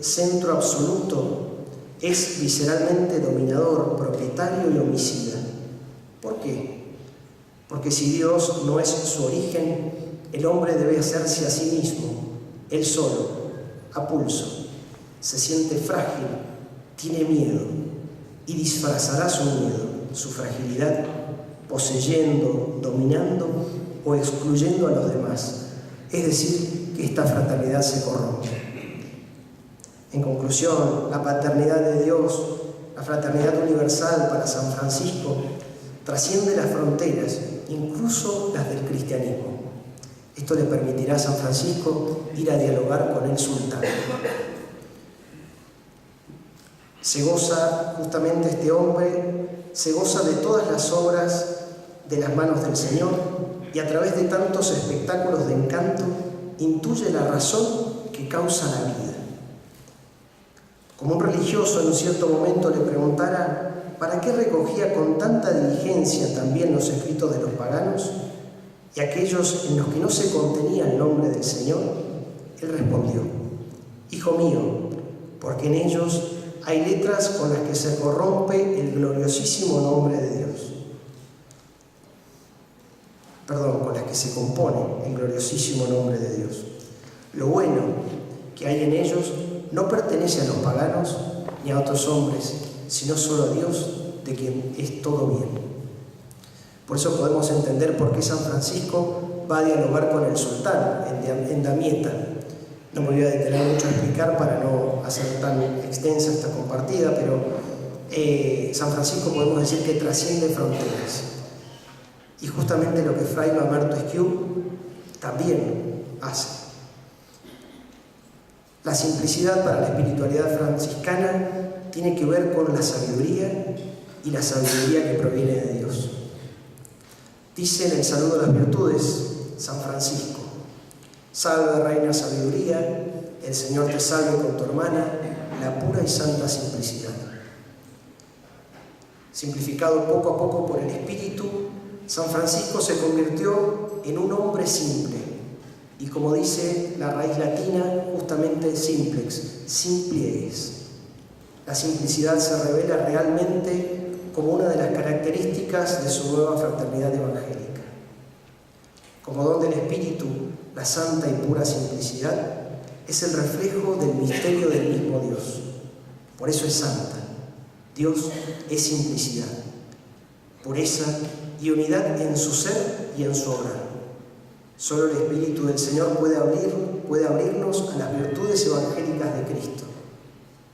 centro absoluto, es visceralmente dominador, propietario y homicida. ¿Por qué? Porque si Dios no es su origen, el hombre debe hacerse a sí mismo, él solo, a pulso. Se siente frágil, tiene miedo y disfrazará su miedo, su fragilidad, poseyendo, dominando o excluyendo a los demás. Es decir, que esta fraternidad se corrompe. En conclusión, la paternidad de Dios, la fraternidad universal para San Francisco, trasciende las fronteras, incluso las del cristianismo. Esto le permitirá a San Francisco ir a dialogar con el sultán. Se goza, justamente este hombre, se goza de todas las obras de las manos del Señor y a través de tantos espectáculos de encanto intuye la razón que causa la vida. Como un religioso en un cierto momento le preguntara ¿para qué recogía con tanta diligencia también los escritos de los paganos y aquellos en los que no se contenía el nombre del Señor? Él respondió: Hijo mío, porque en ellos hay letras con las que se corrompe el gloriosísimo nombre de Dios. Con las que se compone el gloriosísimo nombre de Dios. Lo bueno que hay en ellos no pertenece a los paganos ni a otros hombres, sino solo a Dios, de quien es todo bien. Por eso podemos entender por qué San Francisco va a dialogar con el sultán en Damieta. No me voy a detener mucho a explicar para no hacer tan extensa esta compartida, pero San Francisco podemos decir que trasciende fronteras. Y justamente lo que Fray Mamerto Esquiú también hace. La simplicidad para la espiritualidad franciscana tiene que ver con la sabiduría y la sabiduría que proviene de Dios. Dice en el Saludo a las Virtudes San Francisco: Salve, Reina Sabiduría, el Señor te salve con tu hermana, la pura y santa simplicidad. Simplificado poco a poco por el Espíritu, San Francisco se convirtió en un hombre simple, y como dice la raíz latina, justamente simplex, simple es. La simplicidad se revela realmente como una de las características de su nueva fraternidad evangélica. Como don del Espíritu, la santa y pura simplicidad es el reflejo del misterio del mismo Dios. Por eso es santa. Dios es simplicidad, pureza y unidad en su ser y en su obrar. Solo el Espíritu del Señor puede abrirnos a las virtudes evangélicas de Cristo.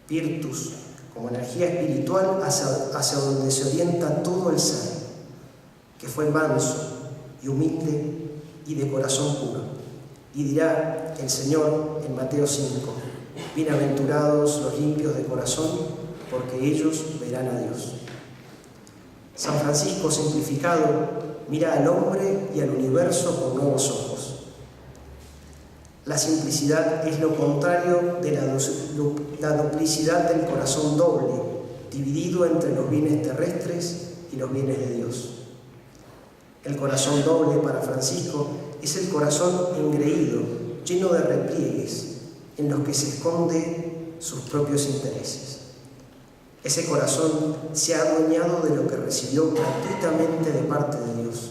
Virtus, como energía espiritual hacia donde se orienta todo el ser, que fue manso y humilde y de corazón puro. Y dirá el Señor en Mateo 5, bienaventurados los limpios de corazón, porque ellos verán a Dios. San Francisco simplificado mira al hombre y al universo con nuevos ojos. La simplicidad es lo contrario de la duplicidad del corazón doble, dividido entre los bienes terrestres y los bienes de Dios. El corazón doble para Francisco es el corazón engreído, lleno de repliegues, en los que se esconde sus propios intereses. Ese corazón se ha adueñado de lo que recibió gratuitamente de parte de Dios.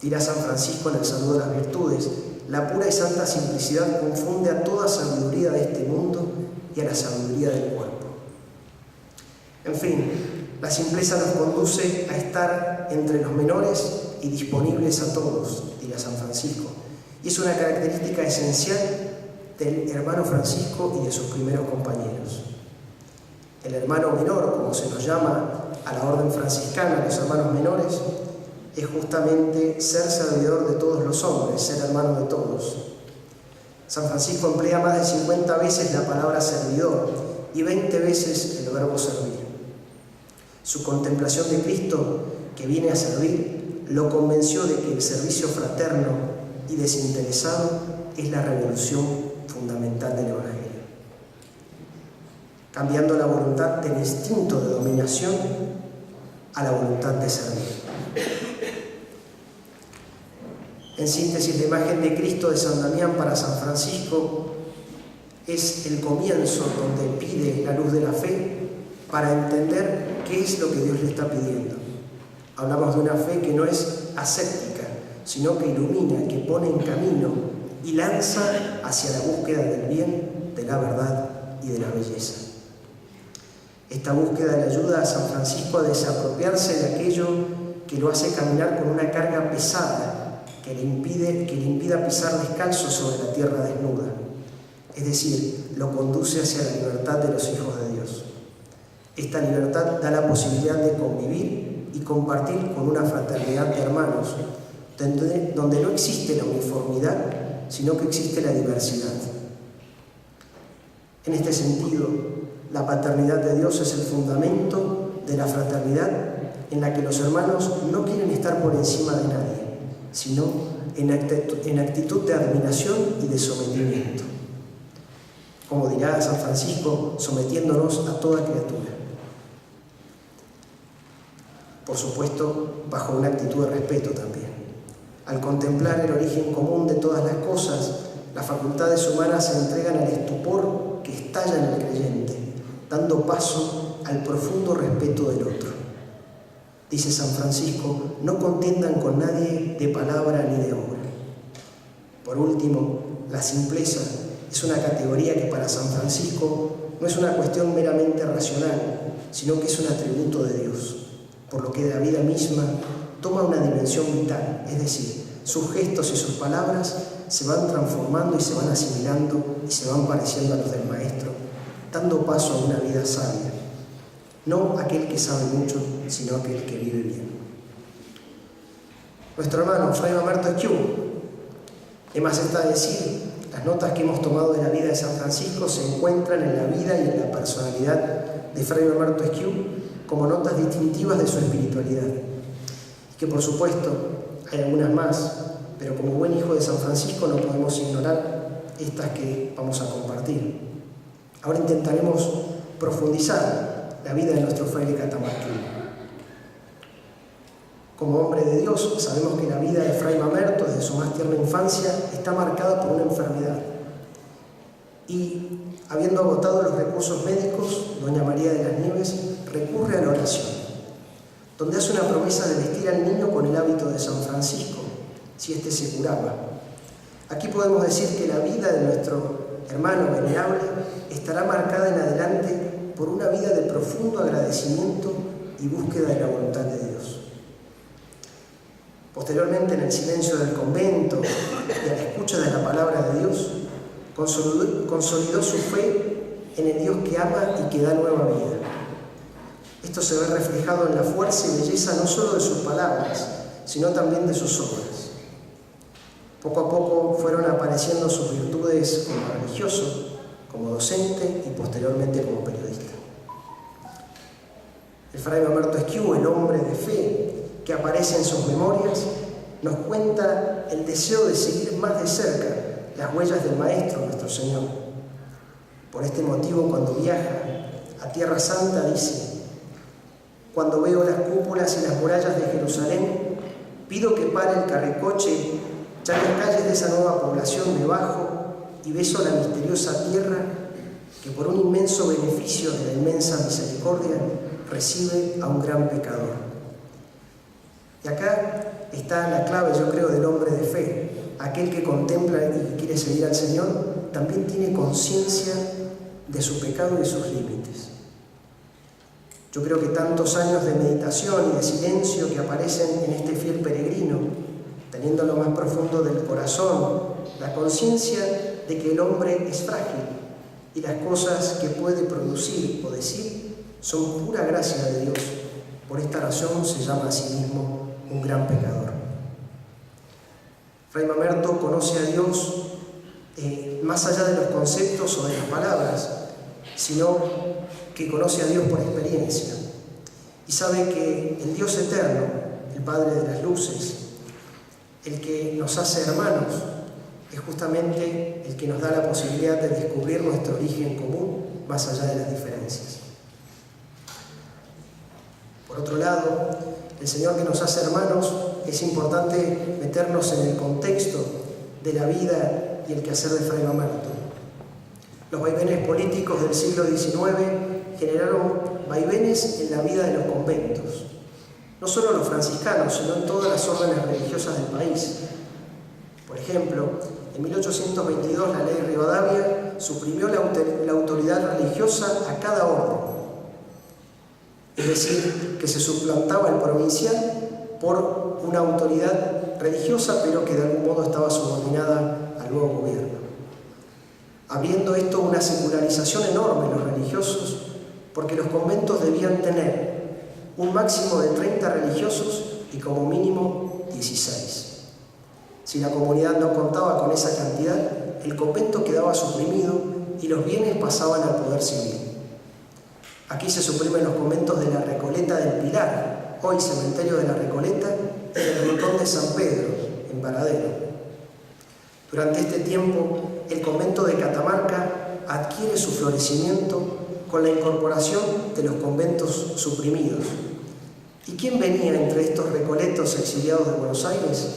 Dirá San Francisco en el Saludo a las Virtudes: la pura y santa simplicidad confunde a toda sabiduría de este mundo y a la sabiduría del cuerpo. En fin, la simpleza nos conduce a estar entre los menores y disponibles a todos, dirá San Francisco. Y es una característica esencial del hermano Francisco y de sus primeros compañeros. El hermano menor, como se nos llama a la orden franciscana, los hermanos menores, es justamente ser servidor de todos los hombres, ser hermano de todos. San Francisco emplea más de 50 veces la palabra servidor y 20 veces el verbo servir. Su contemplación de Cristo, que viene a servir, lo convenció de que el servicio fraterno y desinteresado es la revolución fundamental del Evangelio, cambiando la voluntad del instinto de dominación a la voluntad de servir. En síntesis, la imagen de Cristo de San Damián para San Francisco es el comienzo donde pide la luz de la fe para entender qué es lo que Dios le está pidiendo. Hablamos de una fe que no es aséptica, sino que ilumina, que pone en camino y lanza hacia la búsqueda del bien, de la verdad y de la belleza. Esta búsqueda le ayuda a San Francisco a desapropiarse de aquello que lo hace caminar con una carga pesada que le impida pisar descalzo sobre la tierra desnuda. Es decir, lo conduce hacia la libertad de los hijos de Dios. Esta libertad da la posibilidad de convivir y compartir con una fraternidad de hermanos, donde no existe la uniformidad, sino que existe la diversidad. En este sentido, la paternidad de Dios es el fundamento de la fraternidad en la que los hermanos no quieren estar por encima de nadie, sino en actitud de admiración y de sometimiento. Como dirá San Francisco, sometiéndonos a toda criatura. Por supuesto, bajo una actitud de respeto también. Al contemplar el origen común de todas las cosas, las facultades humanas se entregan al estupor que estalla en el creyente, dando paso al profundo respeto del otro. Dice San Francisco, no contiendan con nadie de palabra ni de obra. Por último, la simpleza es una categoría que para San Francisco no es una cuestión meramente racional, sino que es un atributo de Dios, por lo que la vida misma toma una dimensión vital, es decir, sus gestos y sus palabras se van transformando y se van asimilando y se van pareciendo a los del Maestro, dando paso a una vida sabia. No aquel que sabe mucho, sino aquel que vive bien. Nuestro hermano Fray Mamerto Esquiú, de más está decir, las notas que hemos tomado de la vida de San Francisco se encuentran en la vida y en la personalidad de Fray Mamerto Esquiú como notas distintivas de su espiritualidad. Y que por supuesto hay algunas más, pero como buen hijo de San Francisco no podemos ignorar estas que vamos a compartir. Ahora intentaremos profundizar la vida de nuestro fraile catamarqueño. Como hombre de Dios, sabemos que la vida de Fray Mamerto desde su más tierna infancia está marcada por una enfermedad. Y, habiendo agotado los recursos médicos, doña María de las Nieves recurre a la oración, donde hace una promesa de vestir al niño con el hábito de San Francisco, si éste se curaba. Aquí podemos decir que la vida de nuestro hermano venerable estará marcada en adelante por una vida de profundo agradecimiento y búsqueda de la voluntad de Dios. Posteriormente, en el silencio del convento y a la escucha de la palabra de Dios, consolidó su fe en el Dios que ama y que da nueva vida. Esto se ve reflejado en la fuerza y belleza no solo de sus palabras, sino también de sus obras. Poco a poco fueron apareciendo sus virtudes como religioso, como docente y posteriormente como periodista. El Fray Mamerto Esquiú, el hombre de fe que aparece en sus memorias, nos cuenta el deseo de seguir más de cerca las huellas del Maestro, nuestro Señor. Por este motivo, cuando viaja a Tierra Santa, dice: cuando veo las cúpulas y las murallas de Jerusalén, pido que pare el carricoche, ya en las calles de esa nueva población me bajo y beso la misteriosa tierra que por un inmenso beneficio de la inmensa misericordia recibe a un gran pecador. Y acá está la clave, yo creo, del hombre de fe. Aquel que contempla y que quiere seguir al Señor también tiene conciencia de su pecado y sus límites. Yo creo que tantos años de meditación y de silencio que aparecen en este fiel peregrino, teniendo lo más profundo del corazón la conciencia de que el hombre es frágil y las cosas que puede producir o decir son pura gracia de Dios. Por esta razón se llama a sí mismo un gran pecador. Fray Mamerto conoce a Dios más allá de los conceptos o de las palabras, sino que conoce a Dios por experiencia y sabe que el Dios eterno, el Padre de las luces, el que nos hace hermanos, es justamente el que nos da la posibilidad de descubrir nuestro origen común más allá de las diferencias. Por otro lado, el Señor que nos hace hermanos, es importante meternos en el contexto de la vida y el quehacer de Fray Mamerto. Los vaivenes políticos del siglo XIX generaron vaivenes en la vida de los conventos, no solo los franciscanos, sino en todas las órdenes religiosas del país. Por ejemplo, en 1822 la ley Rivadavia suprimió la autoridad religiosa a cada orden, es decir, que se suplantaba el provincial por una autoridad religiosa, pero que de algún modo estaba subordinada al nuevo gobierno, abriendo esto una secularización enorme en los religiosos, porque los conventos debían tener un máximo de 30 religiosos y como mínimo 16. Si la comunidad no contaba con esa cantidad, el convento quedaba suprimido y los bienes pasaban al poder civil. Aquí se suprimen los conventos de la Recoleta del Pilar, hoy cementerio de la Recoleta, y el Rincón de San Pedro, en Varadero. Durante este tiempo, el convento de Catamarca adquiere su florecimiento con la incorporación de los conventos suprimidos. ¿Y quién venía entre estos recoletos exiliados de Buenos Aires?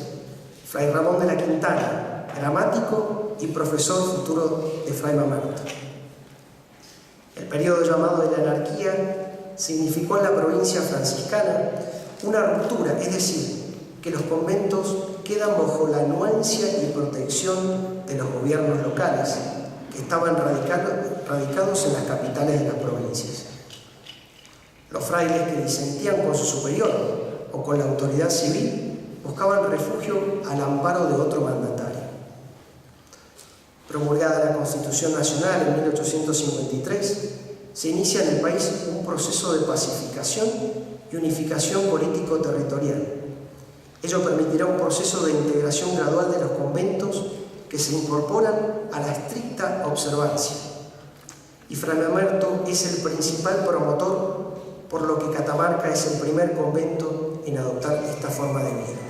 Fray Ramón de la Quintana, gramático y profesor futuro de Fray Mamerto. El periodo llamado de la anarquía significó en la provincia franciscana una ruptura, es decir, que los conventos quedan bajo la anuencia y protección de los gobiernos locales, que estaban radicados en las capitales de las provincias. Los frailes que disentían con su superior o con la autoridad civil buscaban refugio al amparo de otro mandatario. Promulgada la Constitución Nacional en 1853, se inicia en el país un proceso de pacificación y unificación político-territorial. Ello permitirá un proceso de integración gradual de los conventos que se incorporan a la estricta observancia. Y Fray Mamerto es el principal promotor, por lo que Catamarca es el primer convento en adoptar esta forma de vida.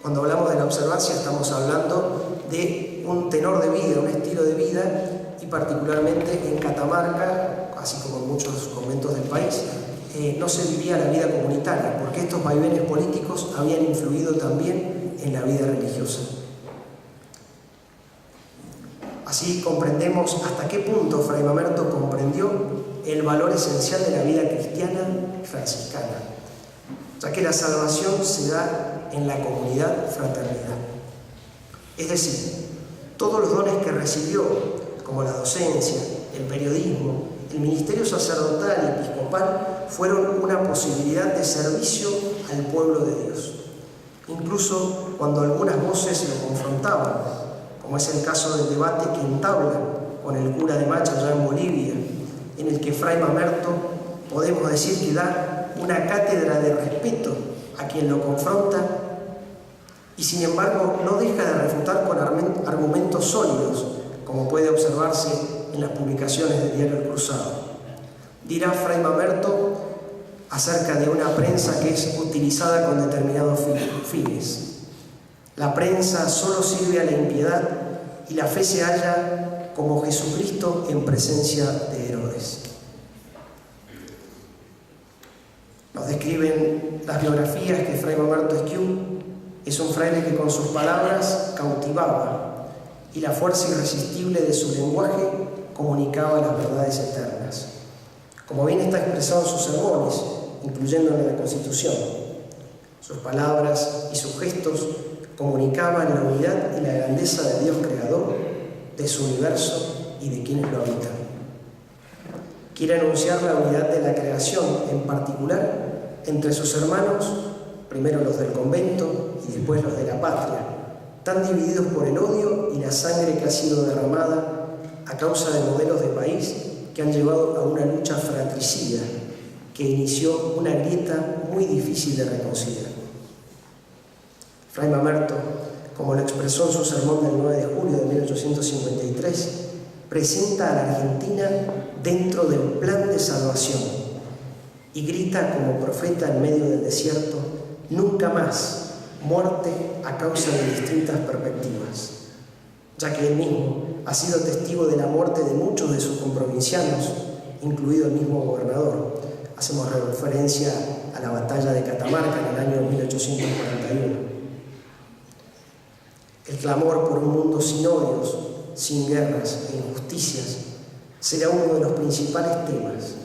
Cuando hablamos de la observancia estamos hablando de un tenor de vida, un estilo de vida, y particularmente en Catamarca, así como en muchos conventos del país, no se vivía la vida comunitaria, porque estos vaivenes políticos habían influido también en la vida religiosa. Así comprendemos hasta qué punto Fray Mamerto comprendió el valor esencial de la vida cristiana y franciscana, ya que la salvación se da en la comunidad fraternidad. Es decir, todos los dones que recibió, como la docencia, el periodismo, el ministerio sacerdotal y episcopal, fueron una posibilidad de servicio al pueblo de Dios. Incluso cuando algunas voces lo confrontaban, como es el caso del debate que entabla con el cura de Macha allá en Bolivia, en el que Fray Mamerto, podemos decir que da una cátedra de respeto a quien lo confronta, y sin embargo no deja de refutar con argumentos sólidos, como puede observarse en las publicaciones del diario El Cruzado. Dirá Fray Mamerto acerca de una prensa que es utilizada con determinados fines. La prensa solo sirve a la impiedad y la fe se halla como Jesucristo en presencia de Herodes. Nos describen las biografías que Fray Mamerto Esquiú es un fraile que con sus palabras cautivaba y la fuerza irresistible de su lenguaje comunicaba las verdades eternas. Como bien está expresado en sus sermones, incluyendo en la Constitución, sus palabras y sus gestos comunicaban la unidad y la grandeza de Dios Creador, de su universo y de quienes lo habitan. Quiere anunciar la unidad de la creación, en particular entre sus hermanos, primero los del convento y después los de la patria, tan divididos por el odio y la sangre que ha sido derramada a causa de modelos de país que han llevado a una lucha fratricida que inició una grieta muy difícil de reconciliar. Fray Mamerto, como lo expresó en su sermón del 9 de julio de 1853, presenta a la Argentina dentro del plan de salvación y grita como profeta en medio del desierto: nunca más muerte a causa de distintas perspectivas, ya que él mismo ha sido testigo de la muerte de muchos de sus comprovincianos, incluido el mismo gobernador. Hacemos referencia a la batalla de Catamarca en el año 1841. El clamor por un mundo sin odios sin guerras e injusticias, será uno de los principales temas,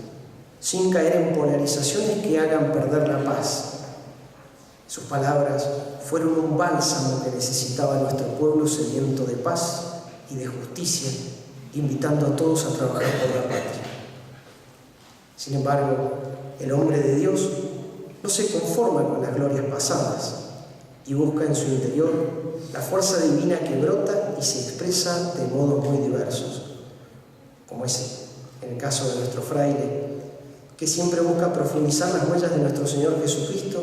sin caer en polarizaciones que hagan perder la paz. Sus palabras fueron un bálsamo que necesitaba nuestro pueblo sediento de paz y de justicia, invitando a todos a trabajar por la patria. Sin embargo, el hombre de Dios no se conforma con las glorias pasadas y busca en su interior la fuerza divina que brota y se expresa de modos muy diversos, como es en el caso de nuestro fraile, que siempre busca profundizar las huellas de nuestro Señor Jesucristo,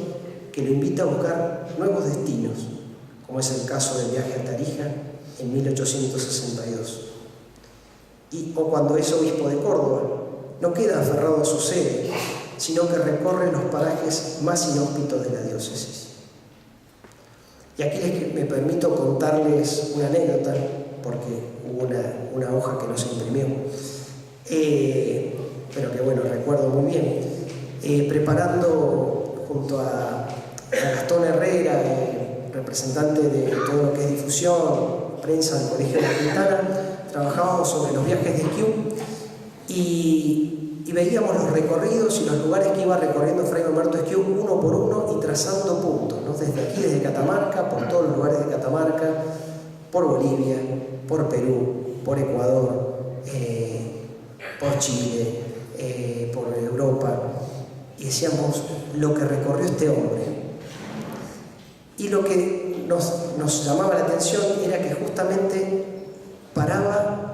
que lo invita a buscar nuevos destinos, como es el caso del viaje a Tarija en 1862. O cuando es obispo de Córdoba, no queda aferrado a su sede, sino que recorre los parajes más inhóspitos de la diócesis. Y aquí me permito contarles una anécdota, porque hubo una hoja que no se imprimió, pero que bueno, recuerdo muy bien. Preparando junto a Gastón Herrera, representante de todo lo que es difusión, prensa del Colegio de la Quintana, trabajábamos sobre los viajes de Esquiú y veíamos los recorridos y los lugares que iba recorriendo Fray Mamerto Esquiú uno por uno y trazando puntos, ¿no? Desde aquí, desde Catamarca, por todos los lugares de Catamarca, por Bolivia, por Perú, por Ecuador, por Chile, por Europa, y decíamos lo que recorrió este hombre. Y lo que nos llamaba la atención era que justamente paraba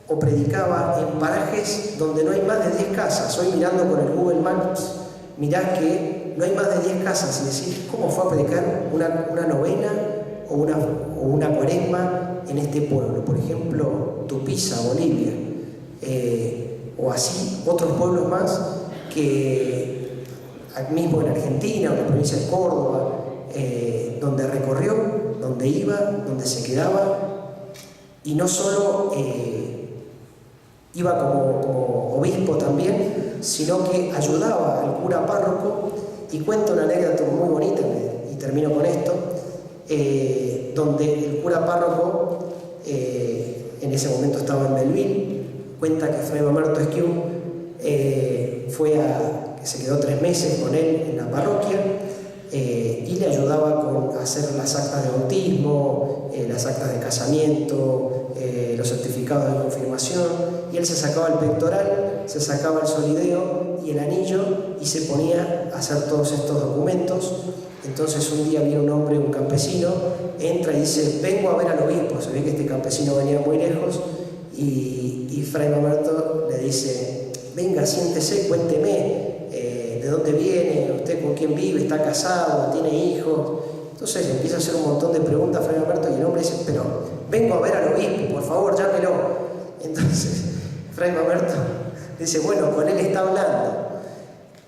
o predicaba en parajes donde no hay más de 10 casas. Hoy mirando con el Google Maps, mirás que no hay más de 10 casas y decís, ¿cómo fue a predicar una novena o una cuaresma en este pueblo? Por ejemplo, Tupiza, Bolivia, o así otros pueblos más que mismo en Argentina o en la provincia de Córdoba, donde recorrió, donde iba, donde se quedaba, y no solo iba como obispo también, sino que ayudaba al cura párroco. Y cuento una anécdota muy bonita, y termino con esto, donde el cura párroco, en ese momento estaba en Belville, cuenta que Fray Mamerto Esquiú se quedó 3 meses con él en la parroquia, y le ayudaba con hacer las actas de bautismo, las actas de casamiento, los certificados de confirmación, y él se sacaba el pectoral, se sacaba el solideo y el anillo y se ponía a hacer todos estos documentos. Entonces un día viene un hombre, un campesino, entra y dice, vengo a ver al obispo. Se ve que este campesino venía muy lejos y Fray Mamerto le dice, venga, siéntese, cuénteme, ¿de dónde viene? ¿Usted con quién vive? ¿Está casado? ¿Tiene hijos? Entonces le empieza a hacer un montón de preguntas a Fray Mamerto y el hombre dice, pero vengo a ver al obispo, por favor, llámelo. Entonces Fray Mamerto dice, bueno, con él está hablando.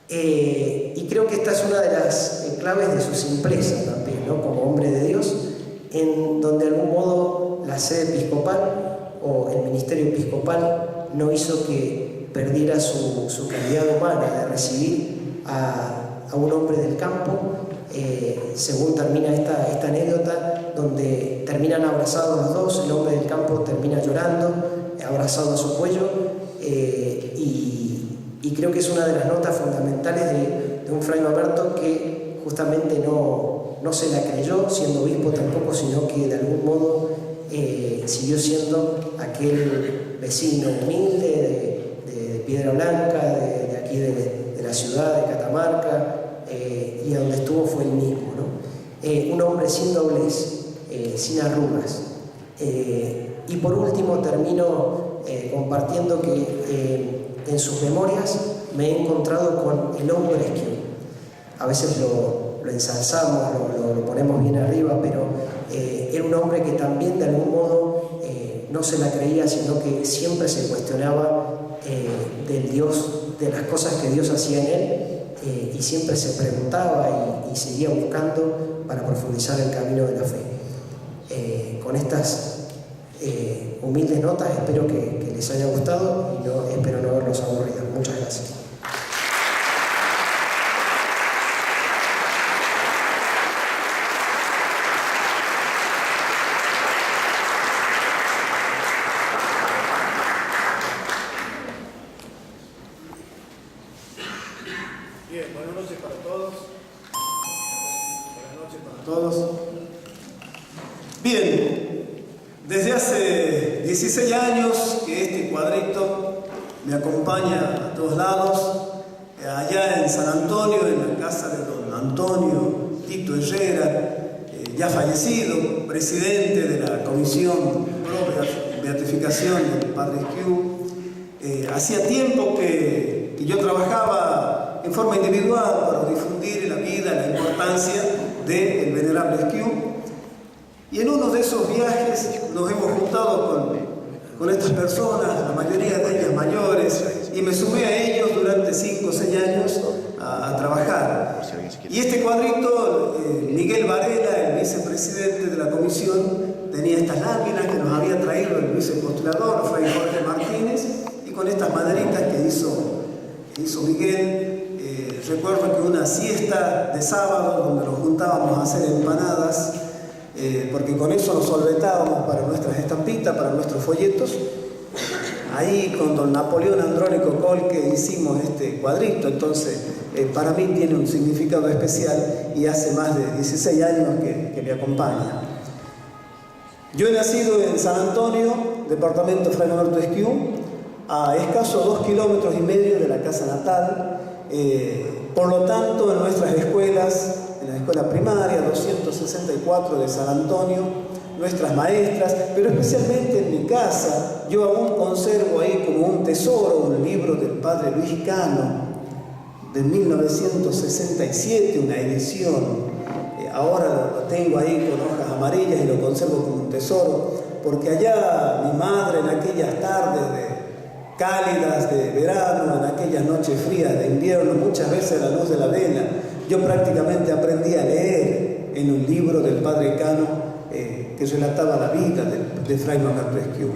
Y creo que esta es una de las claves de su simpleza también, ¿no? Como hombre de Dios, en donde de algún modo la sede episcopal o el ministerio episcopal no hizo que perdiera su calidad humana de recibir a un hombre del campo, según termina esta anécdota, donde terminan abrazados los dos. El hombre del campo termina llorando, abrazado a su cuello, y creo que es una de las notas fundamentales de un Fray Mamerto que justamente no se la creyó siendo obispo tampoco, sino que de algún modo siguió siendo aquel vecino humilde de Piedra Blanca, de aquí de la ciudad de Catamarca, y donde estuvo fue el mismo, ¿no? Un hombre sin doblez, sin arrugas. Y por último termino compartiendo que en sus memorias me he encontrado con el hombre Esquiú. A veces lo ensalzamos, lo ponemos bien arriba, pero era un hombre que también de algún modo no se la creía, sino que siempre se cuestionaba del Dios, de las cosas que Dios hacía en él, y siempre se preguntaba y seguía buscando para profundizar el camino de la fe. Con estas humildes notas espero que les haya gustado y espero no haberlos aburrido. Muchas gracias. Buenas noches para todos. Buenas noches para todos. Bien, desde hace 16 años que este cuadrito me acompaña a todos lados. Allá en San Antonio, en la casa de don Antonio Tito Herrera, ya fallecido, presidente de la Comisión de Beatificación del Padre Esquiú. Hacía tiempo que yo trabajaba en forma individual para difundir la vida, la importancia del venerable Esquiú. Y en uno de esos viajes nos hemos juntado con estas personas, la mayoría de ellas mayores, y me sumé a ellos durante 5 o 6 años a trabajar. Y este cuadrito, Miguel Varela, el vicepresidente de la comisión, tenía estas láminas que nos había traído el vicepostulador, Fray Jorge Martínez, y con estas maderitas que hizo Miguel, recuerdo que una siesta de sábado donde nos juntábamos a hacer empanadas, porque con eso nos solventábamos para nuestras estampitas, para nuestros folletos. Ahí con don Napoleón Andrónico Colque hicimos este cuadrito, entonces para mí tiene un significado especial y hace más de 16 años que me acompaña. Yo he nacido en San Antonio, departamento Fray Norberto Esquiú, a escasos 2,5 kilómetros de la casa natal. Por lo tanto, en nuestras escuelas, en la escuela primaria 264 de San Antonio, nuestras maestras, pero especialmente en mi casa, yo aún conservo ahí como un tesoro un libro del padre Luis Cano de 1967, una edición. Ahora lo tengo ahí con hojas amarillas y lo conservo como un tesoro, porque allá mi madre en aquellas tardes cálidas de verano, en aquellas noches frías de invierno, muchas veces a la luz de la vela, yo prácticamente aprendí a leer en un libro del padre Cano que relataba la vida de Fray Norberto Esquiú.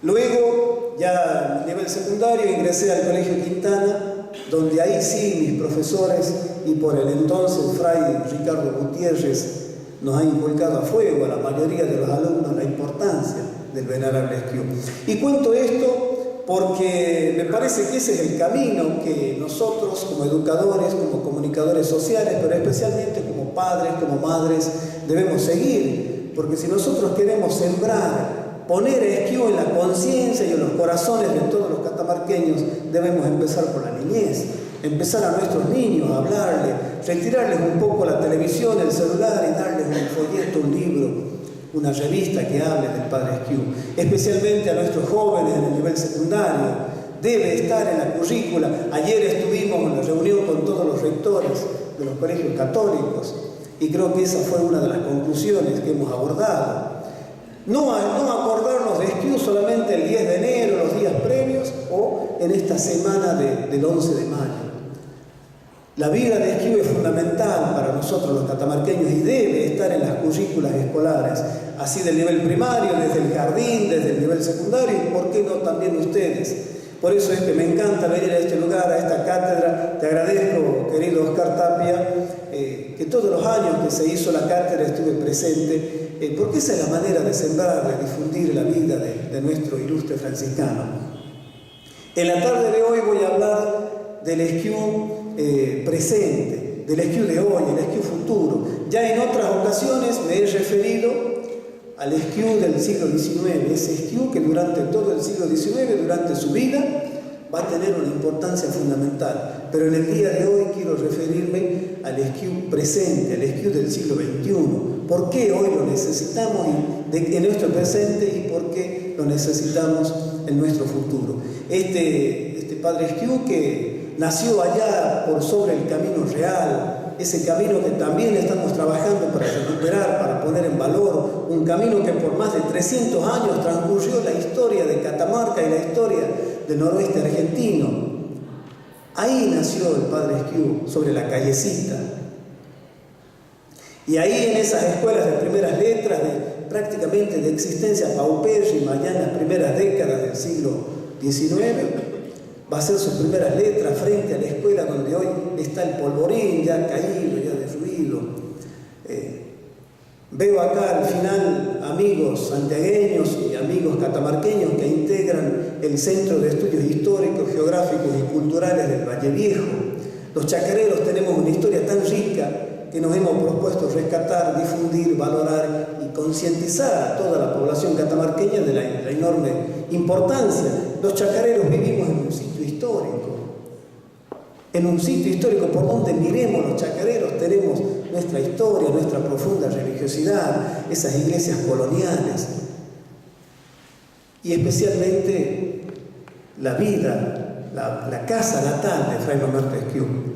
Luego, ya a nivel secundario, ingresé al Colegio Quintana, donde ahí sí mis profesores y por el entonces Fray Ricardo Gutiérrez nos ha inculcado a fuego a la mayoría de los alumnos la importancia del venerable Esquiú. Y cuento esto porque me parece que ese es el camino que nosotros como educadores, como comunicadores sociales, pero especialmente como padres, como madres, debemos seguir. Porque si nosotros queremos sembrar, poner a Esquiú en la conciencia y en los corazones de todos los catamarqueños, debemos empezar por la niñez, empezar a nuestros niños a hablarles, retirarles un poco la televisión, el celular y darles un folleto, un libro, una revista que hable del padre Esquiú. Especialmente a nuestros jóvenes en el nivel secundario, debe estar en la currícula. Ayer estuvimos en la reunión con todos los rectores de los colegios católicos y creo que esa fue una de las conclusiones que hemos abordado. No acordarnos de Esquiú solamente el 10 de enero, los días previos o en esta semana del 11 de mayo. La vida de Esquiú es fundamental para nosotros los catamarqueños y debe estar en las currículas escolares, así del nivel primario, desde el jardín, desde el nivel secundario y por qué no también ustedes. Por eso es que me encanta venir a este lugar, a esta cátedra. Te agradezco, querido Oscar Tapia, que todos los años que se hizo la cátedra estuve presente, porque esa es la manera de sembrar, de difundir la vida de nuestro ilustre franciscano. En la tarde de hoy voy a hablar del Esquiú presente, del Esquiú de hoy, el Esquiú futuro. Ya en otras ocasiones me he referido al Esquiú del siglo XIX, ese Esquiú que durante todo el siglo XIX, durante su vida, va a tener una importancia fundamental. Pero en el día de hoy quiero referirme al Esquiú presente, al Esquiú del siglo XXI. ¿Por qué hoy lo necesitamos en nuestro presente y por qué lo necesitamos en nuestro futuro? Este padre Esquiú que nació allá por sobre el camino real, ese camino que también estamos trabajando para recuperar, para poner en valor, un camino que por más de 300 años transcurrió la historia de Catamarca y la historia del noroeste argentino. Ahí nació el padre Esquiú, sobre la callecita. Y ahí en esas escuelas de primeras letras, prácticamente de existencia paupérrima, ya en las primeras décadas del siglo XIX, va a ser sus primeras letras frente a la escuela donde hoy está el polvorín ya caído, ya derruido. Veo acá al final amigos santiagueños y amigos catamarqueños que integran el Centro de Estudios Históricos, Geográficos y Culturales del Valle Viejo. Los chacareros tenemos una historia tan rica que nos hemos propuesto rescatar, difundir, valorar y concientizar a toda la población catamarqueña de la enorme importancia. Los chacareros vivimos en un sitio histórico. En un sitio histórico, por donde miremos los chacareros, tenemos nuestra historia, nuestra profunda religiosidad, esas iglesias coloniales. Y especialmente la vida, la casa natal de Fray Manuel Resquiú.